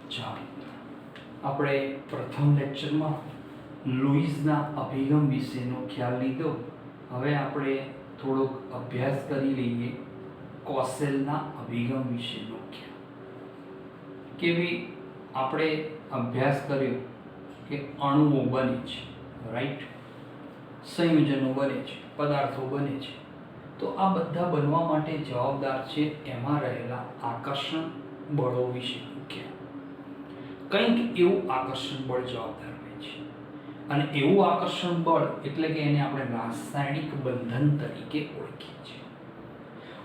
ચાલો આપણે પ્રથમ લેક્ચરમાં લુઈસના અભિગમ વિશેનો ખ્યાલ લીધો. હવે આપણે થોડોક અભ્યાસ કરી લઈએ કોસેલના અભિગમ વિશેનો ખ્યાલ. કેવી આપણે અભ્યાસ કર્યો કે અણુઓ બને છે, રાઈટ, સંયોજનો બને છે, પદાર્થો બને છે. તો આ બધા બનવા માટે જવાબદાર છે એમાં રહેલા આકર્ષણ બળો વિશેનો ખ્યાલ. કંઈક એવું આકર્ષણ બળ જવાબદાર હોય છે, અને એવું આકર્ષણ બળ એટલે કે એને આપણે રાસાયણિક બંધન તરીકે ઓળખીએ છીએ.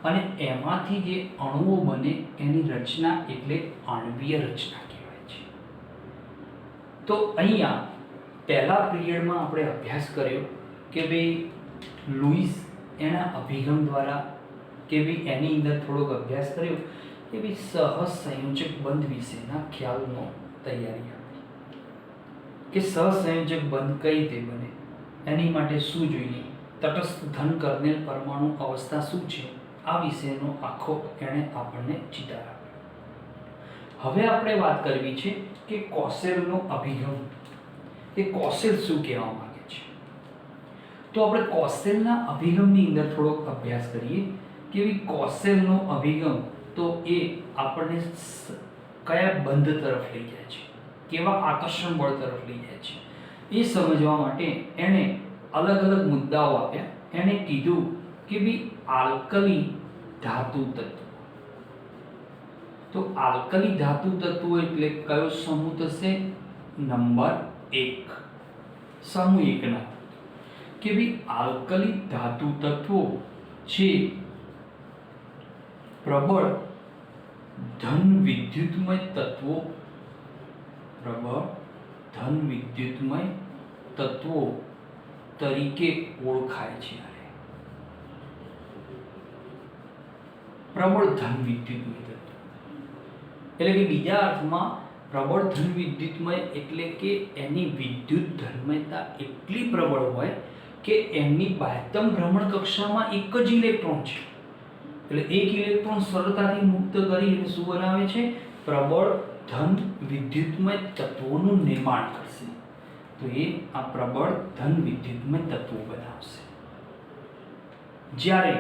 અને એમાંથી જે અણુઓ બને એની રચના એટલે આણ્વીય રચના કહેવાય છે. તો અહીંયા પહેલા પીરિયડમાં આપણે અભ્યાસ કર્યો કે ભાઈ લુઈસ એના અભિગમ દ્વારા કે ભાઈ એની અંદર થોડોક અભ્યાસ કર્યો કે ભાઈ સહસંયોજક બંધ વિશેના ખ્યાલનો તૈયારી આપી કે સહસંયોજક બંધ કઈ રીતે બને, એની માટે શું જોઈએ, તટસ્થ ધન કર્નેલ પરમાણુ અવસ્થા શું છે, આ વિશેનો આખો એણે આપણને ચિતાર આપ્યો. હવે આપણે વાત કરવી છે કે કોસેલનો અભિગમ, કે કોસેલ શું કહેવા માંગે છે. તો આપણે કોસેલના અભિગમની અંદર થોડોક અભ્યાસ કરીએ કે કોસેલનો અભિગમ તો એ આપણને કયા બંધ તરફ લઈ જાય છે, કેવા આકર્ષણ બળ તરફ લઈ જાય છે, એ સમજવા માટે એણે અલગ અલગ મુદ્દાઓ આપ્યા. એણે કીધું કે ભાઈ આલ્કલી ધાતુ તત્વ. તો આલ્કલી ધાતુ તત્વો એટલે કયો સમૂહ થશે? નંબર 1, સમૂહ 1 ના કે ભાઈ આલ્કલી ધાતુ તત્વો છે પ્રબળ ધન વિદ્યુતમય તત્વો, પ્રબળ ધન વિદ્યુતમય તત્વો તરીકે ઓળખાય છે. પ્રબળ ધન વિદ્યુતમય તત્વો એટલે કે બીજા અર્થમાં પ્રબળ ધન વિદ્યુતમય એટલે કે એની વિદ્યુત ધર્મતા એટલી પ્રબળ હોય કે એમની બાહ્યતમ ભ્રમણ કક્ષામાં એક જ ઇલેક્ટ્રોન છે. એટલે એક ઇલેક્ટ્રોન સરળતાથી મુક્ત કરી એટલે શું બનાવે છે? પ્રબળ ધન વિદ્યુતમય તત્વોનું નિર્માણ કરશે. તો એ આ પ્રબળ ધન વિદ્યુતમય તત્વો બનાવશે. જ્યારે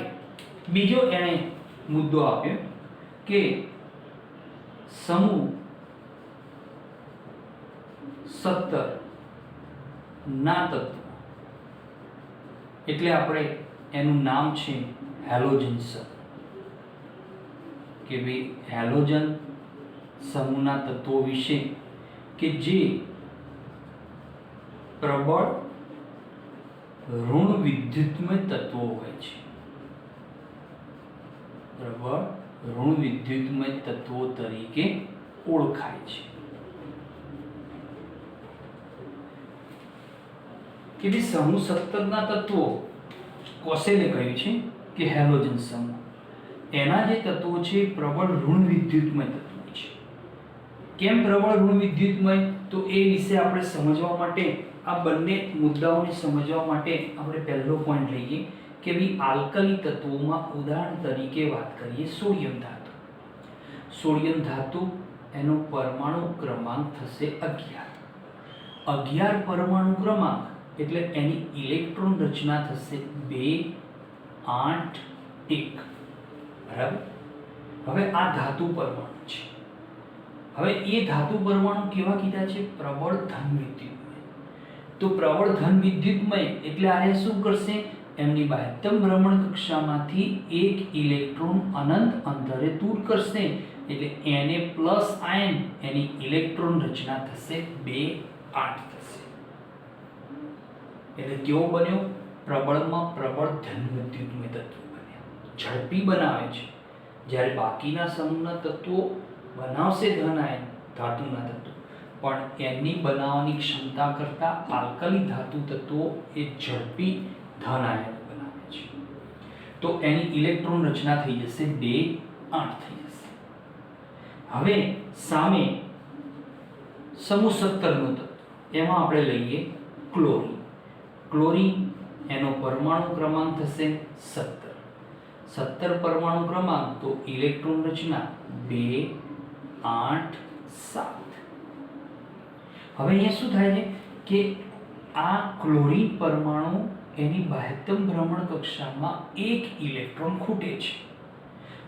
બીજો એણે મુદ્દો આપ્યો કે સમૂહ 17 ના તત્વો એટલે આપણે એનું નામ છે હેલોજન સમૂહ, કે ભાઈ હેલોજન સમૂહના તત્વો વિશે કે જે પ્રબળ ઋણ વિદ્યુતમય તત્વો હોય છે. પ્રબળ ઋણ વિદ્યુતમય તત્વો તરીકે ઓળખાય છે. કે ભાઈ સમૂહ 17 ના તત્વો કોસેલે કહ્યું છે કે હેલોજન સમૂહ એના જે તત્વો છે પ્રબળ ઋણ વિદ્યુતમય તત્વો છે. કેમ પ્રબળ ઋણ વિદ્યુતમય? તો એ વિશે આપણે સમજવા માટે આ બંને મુદ્દાઓને સમજવા માટે આપણે પહેલો પોઈન્ટ લઈએ કે ભાઈ આલ્કલી તત્વોમાં ઉદાહરણ તરીકે વાત કરીએ સોડિયમ ધાતુ. સોડિયમ ધાતુ એનો પરમાણુ ક્રમાંક થશે 11. 11 પરમાણુ ક્રમાંક એટલે એની ઇલેક્ટ્રોન રચના થશે 2, 8, 1. બરાબર. હવે આ ધાતુ પરમાણુ છે. હવે એ ધાતુ પરમાણુ કેવા કીધા છે? પ્રબળ ધન વિદ્યુતમય. તો પ્રબળ ધન વિદ્યુતમય એટલે આ શું કરશે? એમની બાહ્યતમ ભ્રમણ કક્ષામાંથી એક ઇલેક્ટ્રોન અનંત અંતરે દૂર કરશે. એટલે Na પ્લસ આયન એની ઇલેક્ટ્રોન રચના થશે 2, 8 થશે. એટલે કેવો બન્યો? પ્રબળમાં પ્રબળ ધન વિદ્યુતમય તત્વો બન્યા. ઝડપી બનાવે છે. જ્યારે બાકીના સમૂહના તત્વો બનાવશે ધન આયન ધાતુના તત્વો, પણ એની બનાવવાની ક્ષમતા કરતા આલ્કલી ધાતુ તત્વો એ ઝડપી ધન આયન બનાવે છે. તો એની ઇલેક્ટ્રોન રચના થઈ જશે 2, 8 થઈ જશે. હવે સામે સમૂહ 17 નો તત્વ એમાં આપણે લઈએ ક્લોરીન. ક્લોરીન એનો પરમાણુ ક્રમાંક થશે 17. 17 પરમાણુ ક્રમાંક તો ઇલેક્ટ્રોન રચના 2, 8, 7. હવે અહીંયા શું થાય છે કે આ ક્લોરીન પરમાણુ એની બાહ્યતમ ભ્રમણ કક્ષામાં એક ઇલેક્ટ્રોન ખૂટે છે,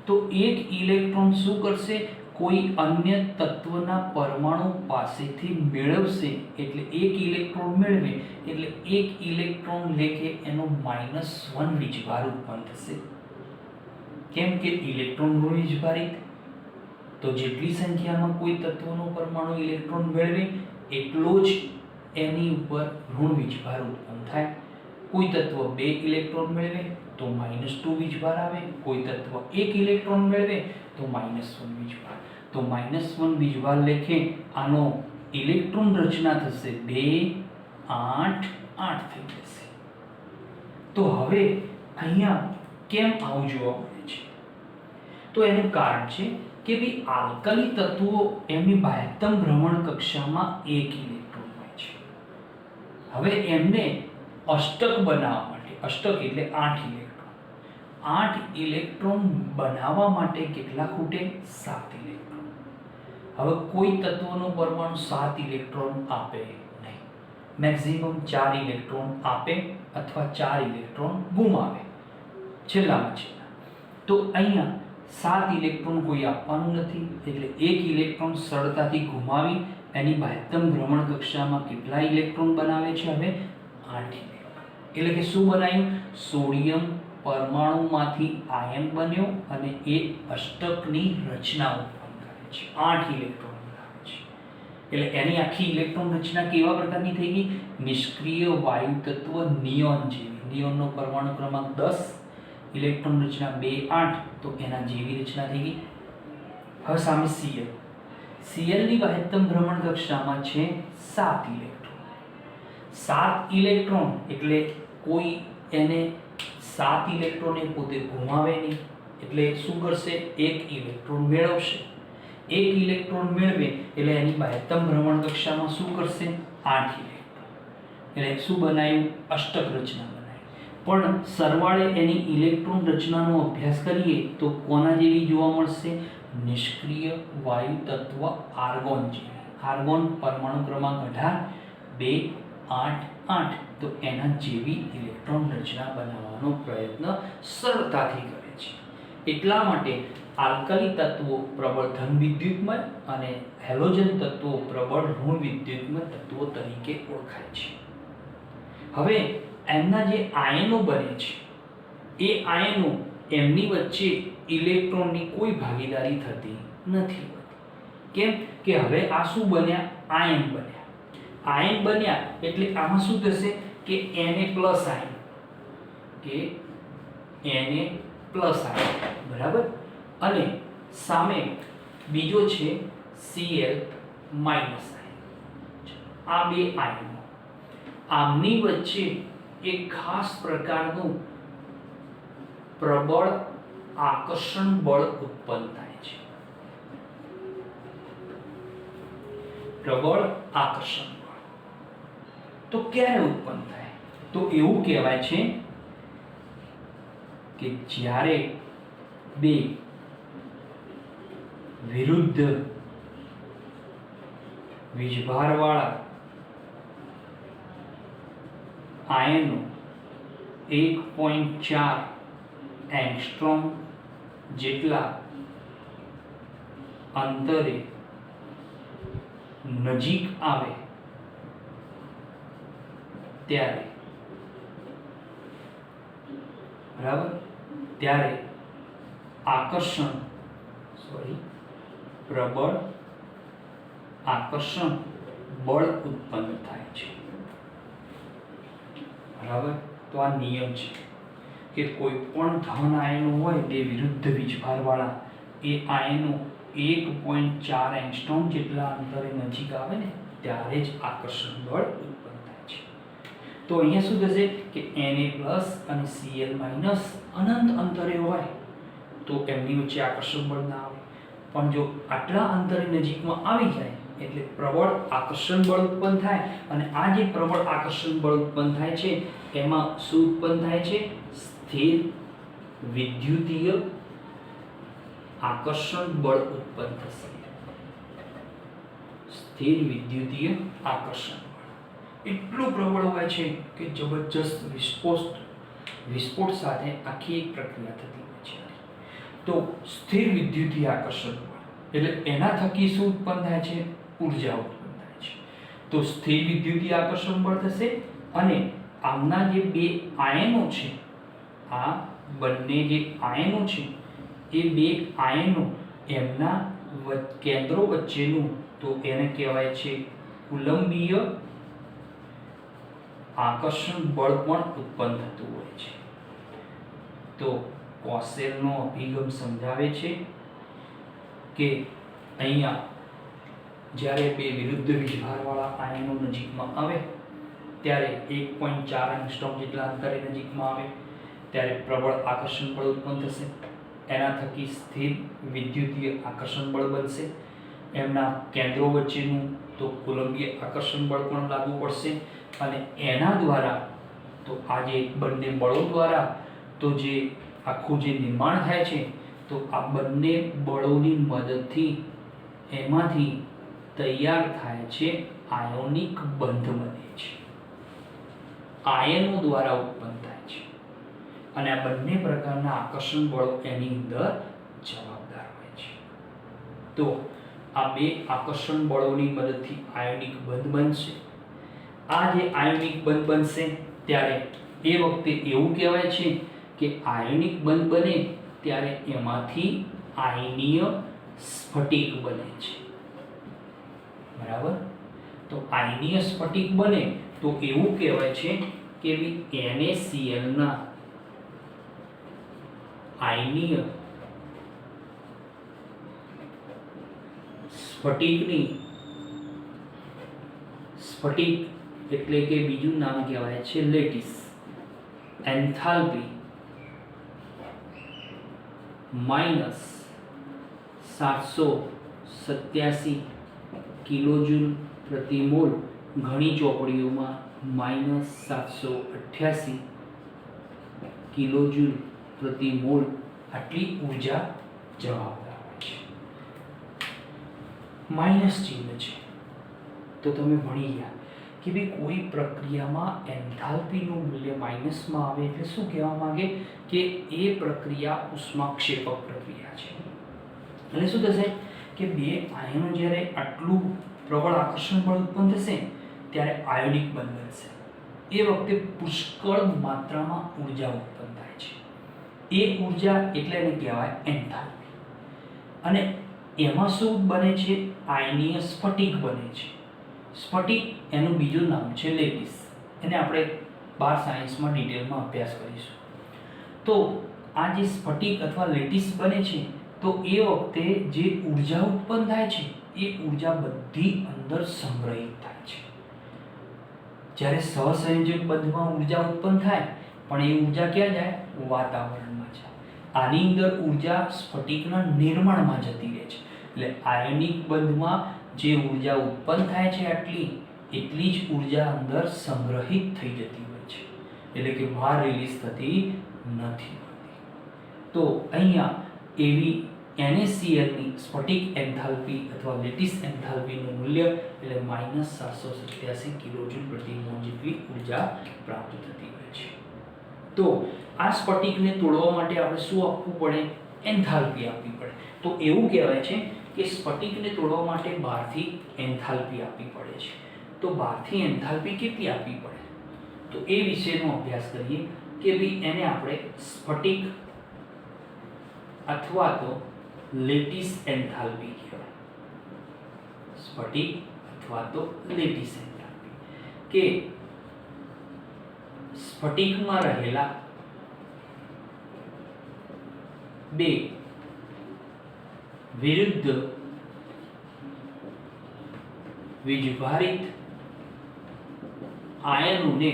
તો એક ઇલેક્ટ્રોન શું કરશે, કોઈ અન્ય તત્વના પરમાણુ પાસેથી મેળવશે, એટલે એક ઇલેક્ટ્રોન મેળવે એટલે એક ઇલેક્ટ્રોન લેકે એનો -1 વીજભાર ઉત્પન્ન થશે. કેમ કે ઇલેક્ટ્રોન ઋણ વીજભારિત, તો જેટલી સંખ્યામાં કોઈ તત્વનો પરમાણુ ઇલેક્ટ્રોન મેળવે એટલો જ એની ઉપર ઋણ વીજભાર ઉત્પન્ન થાય. કોઈ તત્વ 2 ઇલેક્ટ્રોન મેળવે તો -2 વીજભાર આવે, કોઈ તત્વ 1 ઇલેક્ટ્રોન મેળવે તો -1 વીજભાર. તો -1 વીજભાર લેખે આનો ઇલેક્ટ્રોન રચના થશે 2 8 8 થઈ જશે. તો હવે અહીંયા કેમ આવું જોવા મળે છે, તો એનું કારણ છે કે ભાઈ આલ્કાલી તત્વો એમની બાહ્યતમ ભ્રમણ કક્ષામાં એક ઇલેક્ટ્રોન હોય છે. હવે એમને અષ્ટક બનાવવા માટે, અષ્ટક એટલે 8 ઇલેક્ટ્રોન, 8 ઇલેક્ટ્રોન બનાવવા માટે કેટલા ખૂટે, 7 ઇલેક્ટ્રોન. હવે કોઈ તત્વનો પરમાણુ 7 ઇલેક્ટ્રોન આપે નહીં, મેક્સિમમ 4 ઇલેક્ટ્રોન આપે અથવા 4 ઇલેક્ટ્રોન ગુમાવે છેલ્લામાં છેલ્લા. તો અહીંયા 7 ઇલેક્ટ્રોન કોઈ આપવાનું નથી, એટલે એક ઇલેક્ટ્રોન સરળતાથી ગુમાવી એની બાહ્યતમ ભ્રમણ કક્ષામાં કેટલા ઇલેક્ટ્રોન બનાવે છે, હવે 8 ઇલેક્ટ્રોન. એટલે કે શું બનાવ્યું, સોડિયમ પરમાણુમાંથી આયન બન્યો અને એ અષ્ટકની રચના ઉત્પન્ન કરે છે, 8 ઇલેક્ટ્રોન બનાવે છે. એટલે એની આખી ઇલેક્ટ્રોન રચના કેવા પ્રકારની થઈ ગઈ, નિષ્ક્રિય વાયુ તત્વ નિયોન જેવી. નિયોનનો પરમાણુ ક્રમાંક 10, ઇલેક્ટ્રોન રચના 2 8, તો એના જેવી રચના થઈ ગઈ. હવે સામે Cl, Cl ની બાહ્યતમ ભ્રમણ કક્ષામાં છે 7 ઇલેક્ટ્રોન. 7 ઇલેક્ટ્રોન એટલે કોઈ એને 7 ઇલેક્ટ્રોન એ પોતે ગુમાવે નહીં, એટલે શું કરશે, એક ઇલેક્ટ્રોન મેળવશે. એક ઇલેક્ટ્રોન મેળવે એટલે એની બાહ્યતમ ભ્રમણ કક્ષામાં શું કરશે, 8 ઇલેક્ટ્રોન. એટલે શું બનાવ્યું, અષ્ટક રચના બનાવી. પણ સરવાળે એની ઇલેક્ટ્રોન રચનાનો અભ્યાસ કરીએ તો કોના જેવી જોવા મળશે, નિષ્ક્રિય વાયુ તત્વ આર્ગોન જેવી. આર્ગોન પરમાણુ ક્રમાંક 18 2 8 8, તો એના જેવી ઇલેક્ટ્રોન રચના બનાવવાનો પ્રયત્ન સરળતાથી કરે છે. એટલા માટે આલ્કાલી તત્વો પ્રબળ ધન વિદ્યુતમય અને હેલોજન તત્વો પ્રબળ ઋણ વિદ્યુતમય તત્વો તરીકે ઓળખાય છે. હવે એમના જે આયનો બને છે એ આયનો એમની વચ્ચે ઇલેક્ટ્રોનની કોઈ ભાગીદારી થતી નથી. કેમ કે હવે આ શું બન્યા, આયન બન્યા. આયન બન્યા એટલે આમાં શું થશે કે Na+ આયન, કે Na+ આયન, બરાબર. અને સામે બીજો છે Cl- આયન. આ બે આયનો, આમની વચ્ચે એક ખાસ પ્રકારનું પ્રબળ આકર્ષણ બળ ઉત્પન્ન થાય છે. પ્રબળ આકર્ષણ બળ તો ક્યારે ઉત્પન્ન થાય, તો એવું કહેવાય છે કે જ્યારે બે વિરુદ્ધ વીજભારવાળા આયનો 1.4 એંગસ્ટ્રોમ જેટલા અંતરે નજીક આવે ત્યારે, બરાબર, ત્યારે પ્રબળ આકર્ષણ બળ ઉત્પન્ન થાય છે. બરાબર. તો આ નિયમ છે કે કોઈ પણ ધન આયનો હોય તે વિરુદ્ધ વીજભારવાળા એ આયનો 1.4 એંગસ્ટ્રોમ જેટલા અંતરે નજીક આવે ને ત્યારે જ આકર્ષણ બળ ઉત્પન્ન થાય છે. તો અહીંયા શું થશે કે Na+ અને Cl- અનંત અંતરે હોય તો એમની વચ્ચે આકર્ષણ બળ ના આવે. પણ જો આટલા અંતરે નજીકમાં આવી જાય એટલે પ્રબળ આકર્ષણ બળ ઉત્પન્ન થાય. અને આ જે પ્રબળ આકર્ષણ બળ ઉત્પન્ન થાય છે એમાં શું ઉત્પન્ન થાય છે, સ્થિર વિદ્યુતીય આકર્ષણ બળ ઉત્પન્ન થશે. સ્થિર વિદ્યુતીય આકર્ષણ એટલું પ્રબળ હોય છે કે જબરજસ્ત વિસ્ફોટ સાથે આખી એક પ્રક્રિયા થતી હોય છે. તો સ્થિર વિદ્યુતીય આકર્ષણ એટલે એના થકી શું ઉત્પન્ન થાય છે? ઉર્જા ઉત્પન્ન થાય છે. તો સ્થિર વિદ્યુતીય આકર્ષણ બળ થશે અને આમના જે બે આયનો છે, આ બંને જે આયનો છે એ બે આયનો એમના કેન્દ્રો વચ્ચેનું, તો એને કહેવાય છે કુલંબીય આકર્ષણ બળ પણ ઉત્પન્ન થતું હોય છે. તો કોસેલનો અભિગમ સમજાવે છે કે અહીંયા જ્યારે બે વિરુદ્ધ વીજભારવાળા આયનો નજીકમાં આવે ત્યારે 1.4 એંગસ્ટ્રોમ જેટલા અંતરે નજીકમાં આવે ત્યારે પ્રબળ આકર્ષણ બળ ઉત્પન્ન થશે. એના થકી સ્થિર વિદ્યુતીય આકર્ષણ બળ બનશે. એમના કેન્દ્રો વચ્ચેનું તો કુલંબીય આકર્ષણ બળ પણ લાગુ પડશે અને એના દ્વારા, તો આ જે બંને બળો દ્વારા તો જે આખું જે નિર્માણ થાય છે, તો આ બંને બળોની મદદથી એમાંથી તૈયાર થાય છે આયોનિક બંધ બને છે. આયનો દ્વારા ઉત્પન્ન થાય છે અને આ બંને પ્રકારના આકર્ષણ બળો એની અંદર જવાબદાર હોય છે. તો આ બે આકર્ષણ બળોની મદદથી આયોનિક બંધ બનશે. આ જે આયોનિક બંધ બનશે ત્યારે એ વખતે એવું કહેવાય છે કે આયોનિક બંધ બને ત્યારે એમાંથી આયનીય સ્ફટિક બને છે. બરાબર? તો આયનીય સ્ફટિક બને તો એવું કહેવાય છે કે NaCl ના આયનીય સ્ફટિક એટલે કે બીજું નામ કહેવાય છે લેટિસ. એન્થાલ્પી -787 કિલોજૂલ પ્રતિ મોલ, ઘણી ચોપડીઓમાં -788 કિલોજૂલ પ્રતિ મોલ આટલી ઉર્જા જવાબદાર હોય છે. માઇનસ ચિહ્ન છે તો તમે ભણી ગયા કે ભાઈ કોઈ પ્રક્રિયામાં એન્થાલ્પીનું મૂલ્ય માઇનસમાં આવે એટલે શું કહેવા માંગે કે એ પ્રક્રિયા ઉષ્માક્ષેપક પ્રક્રિયા છે. એટલે શું થશે કે બે આયનો જ્યારે આટલું પ્રબળ આકર્ષણ બળ ઉત્પન્ન થશે ત્યારે આયોનિક બંધ બનશે. એ વખતે પુષ્કળ માત્રામાં ઉર્જા ઉત્પન્ન થાય છે. એ ઉર્જા એટલે એને કહેવાય એન્થાલ્પી. અને એમાં શું બને છે? આયનીય સ્ફટિક બને છે. સ્ફટિક એનું બીજું નામ છે લેટિસ. એને આપણે 12 સાયન્સમાં ડિટેલમાં અભ્યાસ કરીશું. તો આ જે સ્ફટિક અથવા લેટિસ બને છે તો એ વખતે જે ઉર્જા ઉત્પન્ન થાય છે એ ઉર્જા બધી અંદર સંગ્રહિત થાય છે. જ્યારે સહસંયોજક બંધમાં ઉર્જા ઉત્પન્ન થાય પણ એ ઉર્જા ક્યાં જાય? વાતાવરણમાં જાય. આની અંદર ઉર્જા સ્ફટિકના નિર્માણમાં જતી રહે છે. એટલે આયનિક બંધમાં જે ઉર્જા ઉત્પન્ન થાય છે એટલી જ ઉર્જા અંદર સંગ્રહિત થઈ જતી હોય છે. એટલે કે બહાર રિલીઝ થતી નથી. તો અહીંયા એવી NaCl ની સ્ફટિક એન્થાલ્પી અથવા લેટિસ એન્થાલ્પીનું મૂલ્ય એટલે -787 કિલોજૂલ પ્રતિ મોલ જેટલી ઉર્જા પ્રાપ્ત થતી હોય છે. તો આ સ્ફટિકને તોડવા માટે આપણે શું આપવું પડે? એન્થાલ્પી આપવી પડે. તો એવું કહેવાય છે કે સ્ફટિકને તોડવા માટે બહારથી એન્થાલ્પી આપવી પડે છે. તો બહારથી એન્થાલ્પી કેટલી આપવી પડે? તો એ વિશેનો અભ્યાસ કરીએ કે ભાઈ એને આપણે સ્ફટિક અથવા તો લેટિસ એન્થાલ્પી કહેવાય. સ્ફટિક અથવા તો લેટિસ એન્થાલ્પી કે સ્ફટિકમાં રહેલા બે વિરુદ્ધ વીજભારિત આયનોને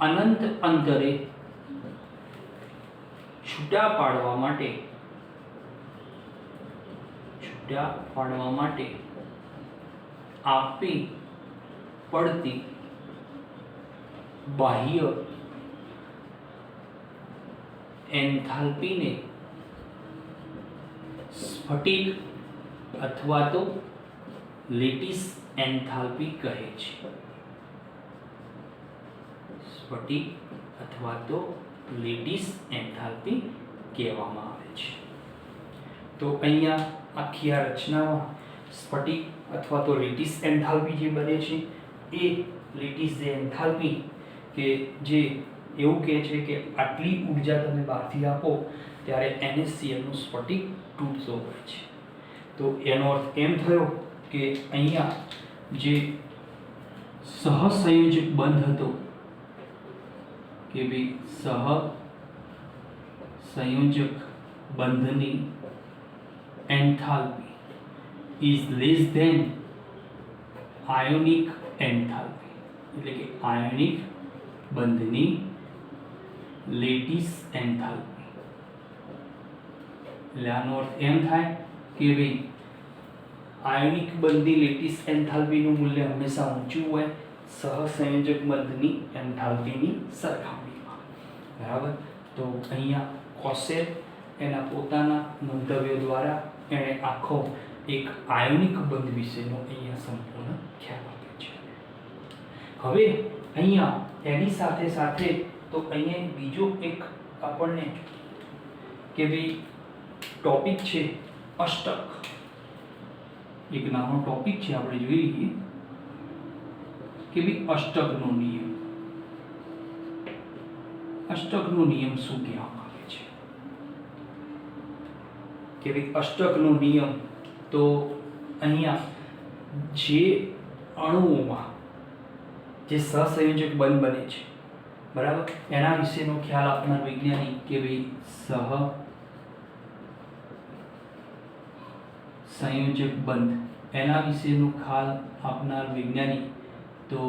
અનંત અંતરે છૂટા પાડવા માટે આપવી પડતી બાહ્ય એન્થાલ્પીને સ્ફટિક અથવા તો લેટિસ એન્થાલ્પી કહે છે. સ્ફટિક અથવા તો લેટિસ એન્થાલ્પી કહેવામાં આવે છે. તો અહીંયા આખી આ રચનામાં સ્ફટિક અથવા તો લેટિસ એન્થાલ્પી જે બને છે એ લેટિસ જે એન્થાલ્પી કે જે એવું કહે છે કે આટલી ઉર્જા તમે બહારથી આપો ત્યારે NaCl નું સ્ફટિક તૂટતો હોય છે. તો એનો અર્થ એમ થયો કે અહીંયા જે સહસંયોજક બંધ હતો કે ભાઈ સહસંયોજક બંધની enthalpy is less than ionic enthalpy, એટલે કે આયોનિક બંધની લેટિસ એન્થાલ્પી. એટલે આનો અર્થ એમ થાય કે ભાઈ આયોનિક બંધની લેટિસ એન્થાલ્પીનું મૂલ્ય હંમેશા ઊંચું હોય સહસંયોજક બંધની એન્થાલ્પીની સરખામણીમાં. બરાબર. તો અહીંયા કોસેલ એના પોતાના મંતવ્યો દ્વારા એણે આખો એક આયોનિક બંધ વિશેનો અહીંયા સંપૂર્ણ ખ્યાલ આપ્યો છે. હવે અહીંયા એની સાથે સાથે તો અહીંયા બીજો એક આપણને કે ભાઈ ટોપિક છે અષ્ટક. એક નાનો ટોપિક છે, આપણે જોઈ લઈએ કે ભાઈ અષ્ટકનો નિયમ. અષ્ટકનો નિયમ શું કહેવામાં આવે છે કે ભાઈ અષ્ટકનો નિયમ તો અહીંયા જે અણુઓમાં જે સહસંયોજક બંધ બને છે, બરાબર, એના વિશેનો ખ્યાલ આપનાર વૈજ્ઞાનિક કે ભાઈ સહસંયોજક બંધ, એના વિશેનો ખ્યાલ આપનાર વૈજ્ઞાનિક તો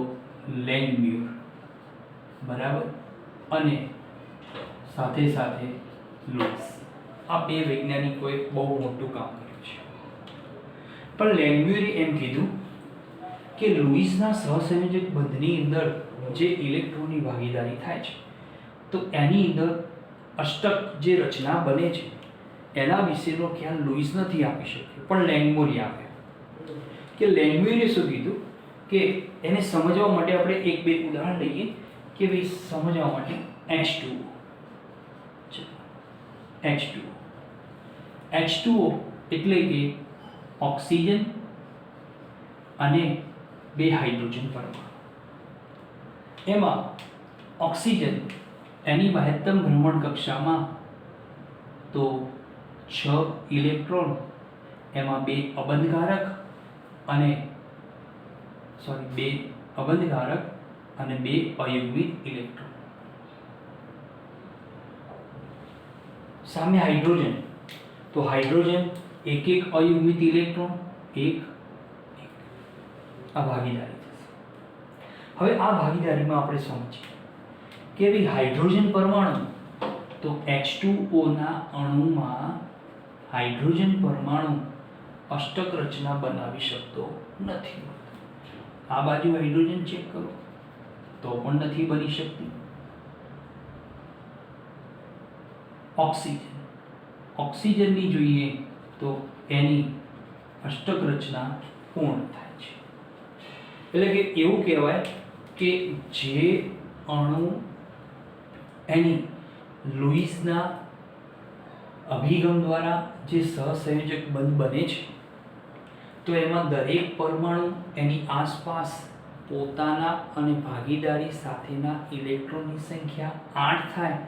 લેન્ગમ્યુર, બરાબર, અને સાથે સાથે લુઈસ. આ બે વૈજ્ઞાનિકોએ બહુ મોટું કામ કર્યું છે. પણ લેન્ગમ્યુરે એમ કીધું કે લુઈસના સહસંયોજક બંધની અંદર જે ઇલેક્ટ્રોનની ભાગીદારી થાય છે તો એની અંદર અષ્ટક જે રચના બને છે એના વિશેનો ખ્યાલ લુઈસ નથી આપી શક્યો, પણ લેન્ગમ્યુરે આપ્યો. કે લેન્ગમ્યુરે શું કીધું કે એને સમજવા માટે આપણે એક બે ઉદાહરણ લઈએ કે ભાઈ સમજવા માટે H2O એટલે કે ઓક્સિજન અને બે હાઇડ્રોજન પરમાણુ. એમાં ઓક્સિજન એની મહત્તમ ભ્રમણ કક્ષામાં તો 6 ઇલેક્ટ્રોન, એમાં બે અબંધકારક અને બે અયુગ્મિત ઇલેક્ટ્રોન. સામે હાઇડ્રોજન, તો હાઇડ્રોજન એક અયુગ્મિત ઇલેક્ટ્રોન, એક આ ભાગીદારી થશે. હવે આ ભાગીદારીમાં આપણે સમજીએ કે ભાઈ હાઇડ્રોજન પરમાણુ તો H2O ના અણુમાં હાઇડ્રોજન પરમાણુ અષ્ટક રચના બનાવી શકતો નથી. આ બાજુ હાઇડ્રોજન ચેક કરો તો પણ નથી બની શકતી. ઓક્સિજનની જોઈએ તો એની અષ્ટક રચના પૂર્ણ થાય છે. એટલે કે એવું કહેવાય કે જે અણુ એની લુઈસના અભિગમ દ્વારા જે સહસંયોજક બંધ બને છે તો એમાં દરેક પરમાણુ એની આસપાસ પોતાના અને ભાગીદારી સાથેના ઇલેક્ટ્રોનની સંખ્યા 8 થાય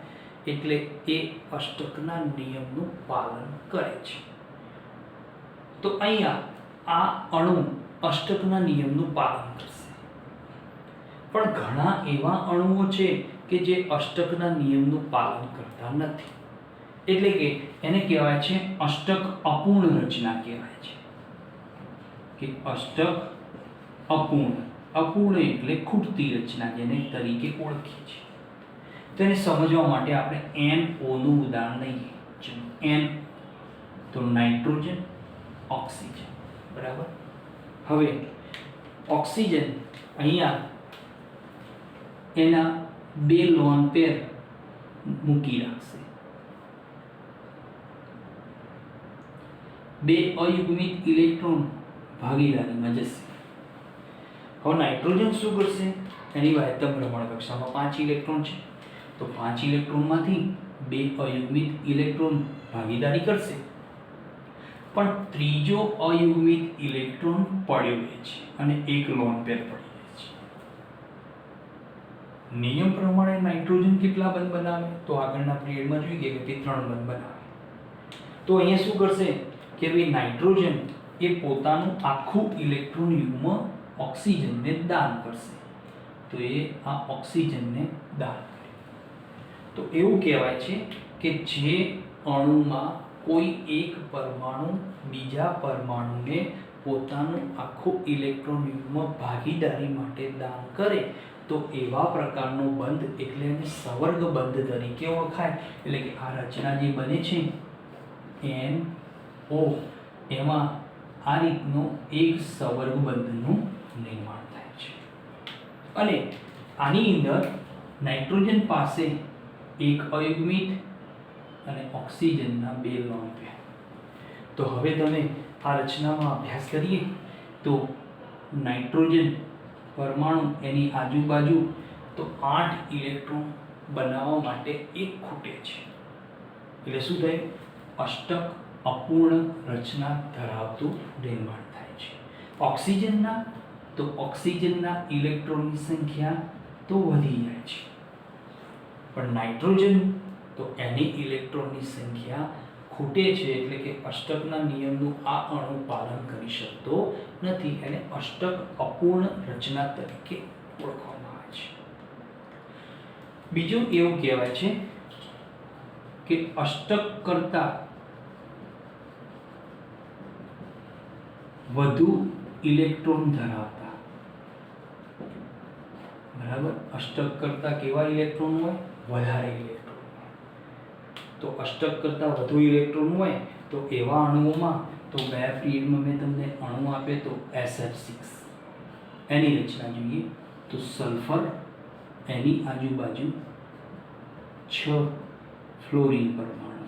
એટલે એ અષ્ટકના નિયમનું પાલન કરે છે. તો અહીંયા આ અણુ અષ્ટકના નિયમનું પાલન કરશે. પણ ઘણા એવા અણુઓ છે કે જે અષ્ટકના નિયમનું પાલન કરતા નથી. એટલે કે એને કહેવાય છે અષ્ટક અપૂર્ણ રચના કહેવાય છે. કે અષ્ટક અપૂર્ણ એટલે ખૂટતી રચના જેને તરીકે ઓળખીએ છીએ. તેને સમજવા માટે આપણે NO નું ઉદાહરણ લઈએ. N તો નાઇટ્રોજન, ઓક્સિજન, બરાબર. હવે ઓક્સિજન અહીંયા એના બે લોન પેર મૂકી રાખશે. બે અયુગ્મિત ઇલેક્ટ્રોન ભાગીદારીમાં જશે. હવે નાઇટ્રોજન શું કરશે? એની વાયતમ ભ્રમણ કક્ષામાં 5 ઇલેક્ટ્રોન છે, તો 5 ઇલેક્ટ્રોનમાંથી બે અયુગ્મિત ઇલેક્ટ્રોન ભાગીદારી કરશે, પણ ત્રીજો અયુગ્મિત ઇલેક્ટ્રોન પડ્યો રહે છે અને એક લોન પેર પડી રહે છે. નિયમ પ્રમાણે નાઇટ્રોજન કેટલા બંધ બનાવે? તો આગળના પિરિયડમાં જોઈ ગયા કે 3 બંધ બનાવે. તો અહીંયા શું કરશે કે ભાઈ નાઇટ્રોજન એ પોતાનું આખું ઇલેક્ટ્રોન યુગ્મ ઓક્સિજનને દાન કરશે. તો એ આ ઓક્સિજનને દાન કરે. તો એવું કહેવાય છે કે જે અણુમાં કોઈ એક પરમાણુ બીજા પરમાણુને પોતાનું આખું ઇલેક્ટ્રોન યુગ્મ ભાગીદારી માટે દાન કરે તો એવા પ્રકારનો બંધ એટલે એને સવર્ગ બંધ તરીકે ઓળખાય. એટલે કે આ રચના જે બને છે NO, એમાં આ રીતનો એક સવર્ગ બંધનું નિર્માણ થાય છે. અને આની અંદર નાઇટ્રોજન પાસે એક અયુગ્મિત અને ઓક્સિજનના બે લોન પેર. તો હવે તમે આ રચનામાં અભ્યાસ કરીએ તો નાઇટ્રોજન પરમાણુ એની આજુબાજુ તો 8 ઇલેક્ટ્રોન બનાવવા માટે એક ખૂટે છે. એટલે શું થાય? અષ્ટક અપૂર્ણ રચના ધરાવતું નિર્માણ થાય છે. ઓક્સિજનના તો ઓક્સિજનના ઇલેક્ટ્રોનની સંખ્યા તો વધી જાય છે, પણ નાઇટ્રોજન તો એની ઇલેક્ટ્રોનની સંખ્યા ખૂટે છે. એટલે કે અષ્ટકના નિયમનું આ અણુ પાલન કરી શકતો નથી. એને અષ્ટક અપૂર્ણ રચના તરીકે ઓળખવામાં આવે છે. બીજું એવું કહેવાય છે કે અષ્ટક કરતાં વધુ ઇલેક્ટ્રોન ધરાવતા, બરાબર, અષ્ટક કરતાં કેવા ઇલેક્ટ્રોન હોય? વધારે ઇલેક્ટ્રોન હોય. તો અષ્ટક કરતાં વધુ ઇલેક્ટ્રોન હોય તો એવા અણુઓમાં તો ગયા પિરિયડમાં મેં તમને અણુ આપે તો SF6, એની રચના જોઈએ તો સલ્ફર, એની આજુબાજુ 6 ફ્લોરિન પરમાણુ,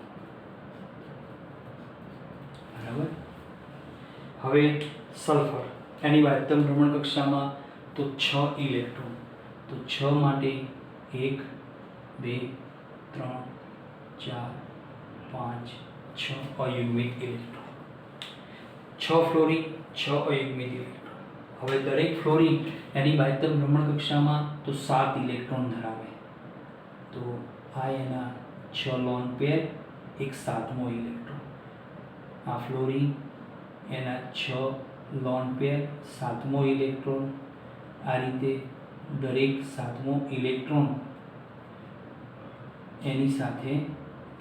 બરાબર. હવે સલ્ફર એની વાયતમ ભ્રમણ કક્ષામાં તો 6 ઇલેક્ટ્રોન. તો 6 માટે 1 2 3 4 5 6 અયુગ્મિત ઇલેક્ટ્રોન. 6 ફ્લોરિન 6 અયુગ્મિત ઇલેક્ટ્રોન. હવે દરેક ફ્લોરિન એની વાયતમ ભ્રમણ કક્ષામાં તો 7 ઇલેક્ટ્રોન ધરાવે. તો આ એના 6 લોન પેર, એક 7મો ઇલેક્ટ્રોન. આ ફ્લોરિન એના 6 લોન પેર, 7મો ઇલેક્ટ્રોન. આ રીતે દરેક 7મો ઇલેક્ટ્રોન એની સાથે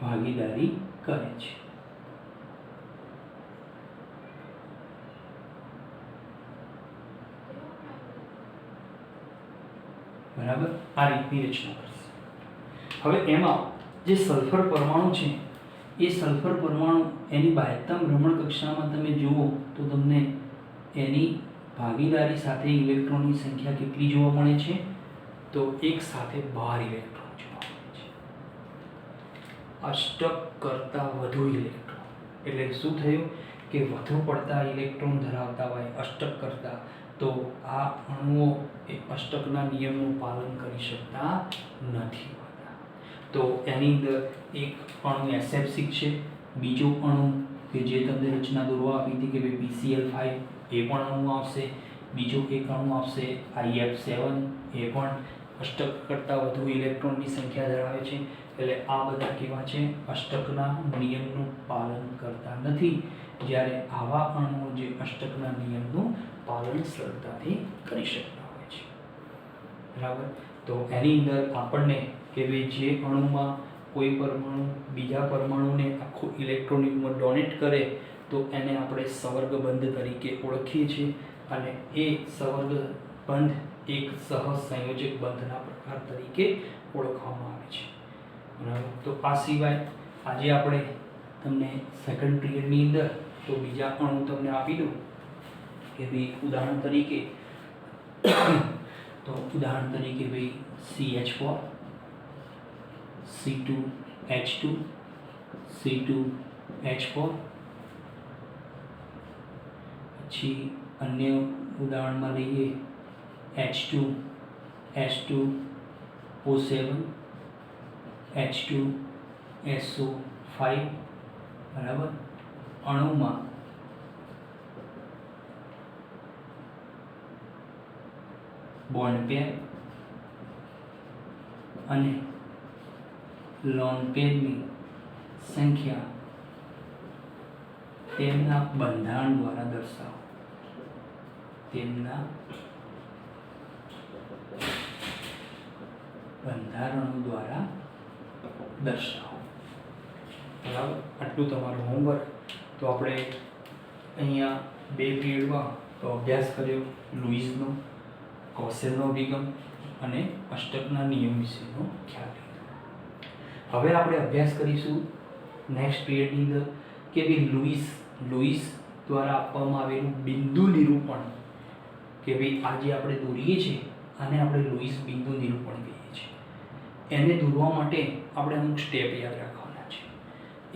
ભાગીદારી કરે છે. બરાબર, આ રીતની રચના કરશે. હવે એમાં જે સલ્ફર પરમાણુ છે એ સલ્ફર પરમાણુ એની બાહ્યતમ ભ્રમણ કક્ષામાં તમે જુઓ તો તમને એની ભાગીદારી સાથે ઇલેક્ટ્રોનની સંખ્યા કેટલી જોવા મળે છે? તો એક સાથે 12 ઇલેક્ટ્રોન જોવા મળે છે. અષ્ટક કરતાં વધુ ઇલેક્ટ્રોન એટલે શું થયું કે વધુ પડતા ઇલેક્ટ્રોન ધરાવતા હોય અષ્ટક કરતાં, તો આ અણુઓ એ અષ્ટકના નિયમનું પાલન કરી શકતા નથી હોતા. તો એની અંદર એક અણુ SF6 છે, બીજો અણુ કે જે તમને રચના દોરવા આપી હતી કે ભાઈ PCl5, એ પણ અણુ આવશે. બીજો એક અણુ આવશે IF7, એ પણ અષ્ટક કરતાં વધુ ઇલેક્ટ્રોનની સંખ્યા ધરાવે છે. એટલે આ બધા કેવા છે? અષ્ટકના નિયમનું પાલન કરતા નથી. જ્યારે આવા અણુઓ જે અષ્ટકના નિયમનું પાલન સરળતાથી કરી શકતા હોય છે. બરાબર. તો એની અંદર આપણને કે ભાઈ જે અણુમાં કોઈ પરમાણુ બીજા પરમાણુને આખું ઇલેક્ટ્રોન યુગ્મ ડોનેટ કરે તો એને આપણે સવર્ગ બંધ તરીકે ઓળખીએ છીએ. અને એ સવર્ગ બંધ એક સહસંયોજક બંધના પ્રકાર તરીકે ઓળખવામાં આવે છે. બરાબર. તો આ સિવાય આજે આપણે તમને સેકન્ડ પિરિયડની અંદર તો બીજા અણુ તમને આપી દઉં કે ભાઈ ઉદાહરણ તરીકે ભાઈ CH4, C2H2, C2H4, પછી અન્ય ઉદાહરણમાં લઈએ H2SO7 H2SO5 બરાબર. અણુમાં બોન્ડ પેર અને લોન પેરની સંખ્યા તેમના બંધારણ દ્વારા દર્શાવો. તેમના બંધારણો દ્વારા દર્શાવો. બરાબર. આટલું તમારું હોમવર્ક. તો આપણે અહીંયા 2 પીરિયડમાં તો અભ્યાસ કર્યો લુઈસનો, કોસેલનો અભિગમ અને અષ્ટકના નિયમ વિશેનો ખ્યાલ. હવે આપણે અભ્યાસ કરીશું નેક્સ્ટ પીરિયડની અંદર કે ભાઈ લુઈસ દ્વારા આપવામાં આવેલું બિંદુ નિરૂપણ, કે ભાઈ આ જે આપણે દોરીએ છીએ આને આપણે લુઈસ બિંદુ નિરૂપણ કહીએ છીએ. એને દોરવા માટે આપણે અમુક સ્ટેપ યાદ રાખવાના છે.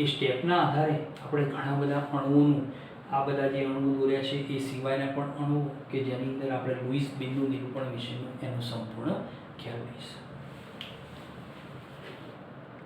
એ સ્ટેપના આધારે આપણે ઘણા બધા અણુઓનું, આ બધા જે અણુઓ દોર્યા છે એ સિવાયના પણ અણુઓ કે જેની અંદર આપણે લુઈસ બિંદુ નિરૂપણ વિશેનો એનો સંપૂર્ણ ખ્યાલ લઈશું.